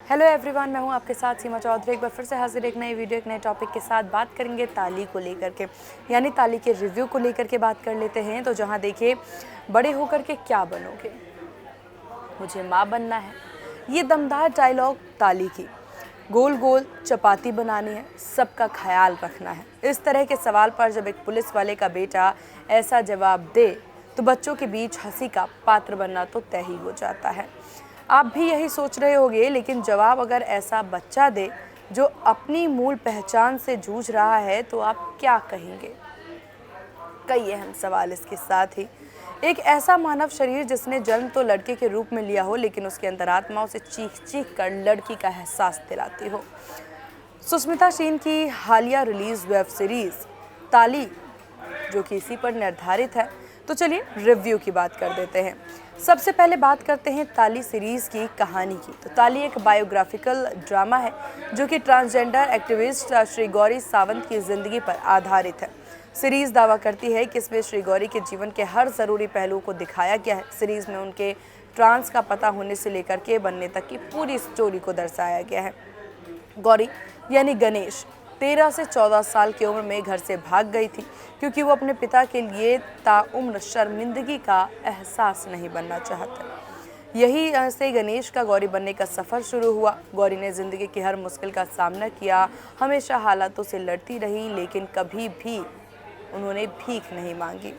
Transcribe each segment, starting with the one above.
Hello everyone, मैं हूं आपके साथ सीमा चौधरी। एक बार फिर से हाजिर एक नई वीडियो, एक नए टॉपिक के साथ बात करेंगे ताली को लेकर के, यानी ताली के रिव्यू को लेकर के बात कर लेते हैं। तो जहां देखिए, बड़े होकर के क्या बनोगे, मुझे माँ बनना है, ये दमदार डायलॉग ताली की। गोल गोल चपाती बनानी है, सबका ख्याल रखना है, इस तरह के सवाल पर जब एक पुलिस वाले का बेटा ऐसा जवाब दे तो बच्चों के बीच हंसी का पात्र बनना तो तय ही हो जाता है। आप भी यही सोच रहे होंगे, लेकिन जवाब अगर ऐसा बच्चा दे जो अपनी मूल पहचान से जूझ रहा है तो आप क्या कहेंगे? कई अहम सवाल इसके साथ ही। एक ऐसा मानव शरीर जिसने जन्म तो लड़के के रूप में लिया हो, लेकिन उसके अंतरात्मा उसे चीख चीख कर लड़की का एहसास दिलाती हो। सुष्मिता सेन की हालिया रिलीज वेब सीरीज ताली, जो कि इसी पर निर्धारित है। तो चलिए रिव्यू की बात कर देते हैं। सबसे पहले बात करते हैं ताली सीरीज़ की कहानी की। तो ताली एक बायोग्राफिकल ड्रामा है जो कि ट्रांसजेंडर एक्टिविस्ट श्री गौरी सावंत की ज़िंदगी पर आधारित है। सीरीज़ दावा करती है कि इसमें श्री गौरी के जीवन के हर ज़रूरी पहलू को दिखाया गया है। सीरीज़ में उनके ट्रांस का पता होने से लेकर के बनने तक की पूरी स्टोरी को दर्शाया गया है। गौरी यानी गणेश 13 से 14 साल की उम्र में घर से भाग गई थी, क्योंकि वो अपने पिता के लिए ताउम्र शर्मिंदगी का एहसास नहीं बनना चाहते। यही से गणेश का गौरी बनने का सफ़र शुरू हुआ। गौरी ने ज़िंदगी की हर मुश्किल का सामना किया, हमेशा हालातों से लड़ती रही, लेकिन कभी भी उन्होंने भीख नहीं मांगी,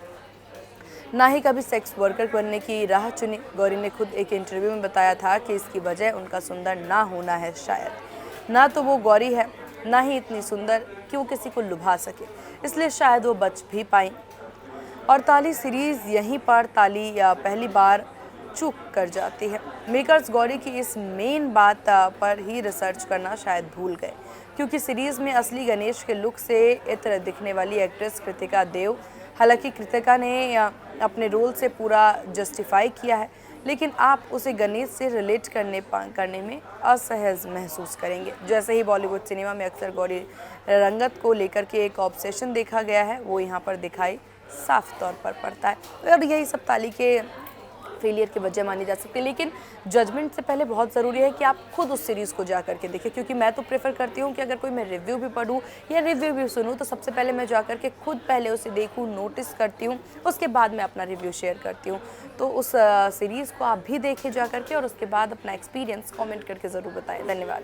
ना ही कभी सेक्स वर्कर बनने की राह चुनी। गौरी ने खुद एक इंटरव्यू में बताया था कि इसकी वजह उनका सुंदर ना होना है। शायद ना तो वो गौरी है, ना ही इतनी सुंदर कि वो किसी को लुभा सके, इसलिए शायद वो बच भी पाई। और ताली सीरीज़ यहीं पर ताली या पहली बार चूक कर जाती है। मेकर्स गौरी की इस मेन बात पर ही रिसर्च करना शायद भूल गए, क्योंकि सीरीज़ में असली गणेश के लुक से इतर दिखने वाली एक्ट्रेस कृतिका देव, हालांकि कृतिका ने अपने रोल से पूरा जस्टिफाई किया है, लेकिन आप उसे गणेश से रिलेट करने में असहज महसूस करेंगे। जैसे ही बॉलीवुड सिनेमा में अक्सर गौरी रंगत को लेकर के एक ऑब्सेशन देखा गया है, वो यहाँ पर दिखाई साफ तौर पर पड़ता है। और यही सब ताली के फेलियर की वजह मानी जा सकती है, लेकिन जजमेंट से पहले बहुत ज़रूरी है कि आप खुद उस सीरीज़ को जा करके देखें। क्योंकि मैं तो प्रेफर करती हूँ कि अगर कोई मैं रिव्यू भी पढूँ या रिव्यू भी सुनूँ, तो सबसे पहले मैं जा करके खुद पहले उसे देखूँ, नोटिस करती हूँ, उसके बाद मैं अपना रिव्यू शेयर करती हूँ। तो उस सीरीज़ को आप भी देखें जा करके, और उसके बाद अपना एक्सपीरियंस कॉमेंट करके ज़रूर बताएँ। धन्यवाद।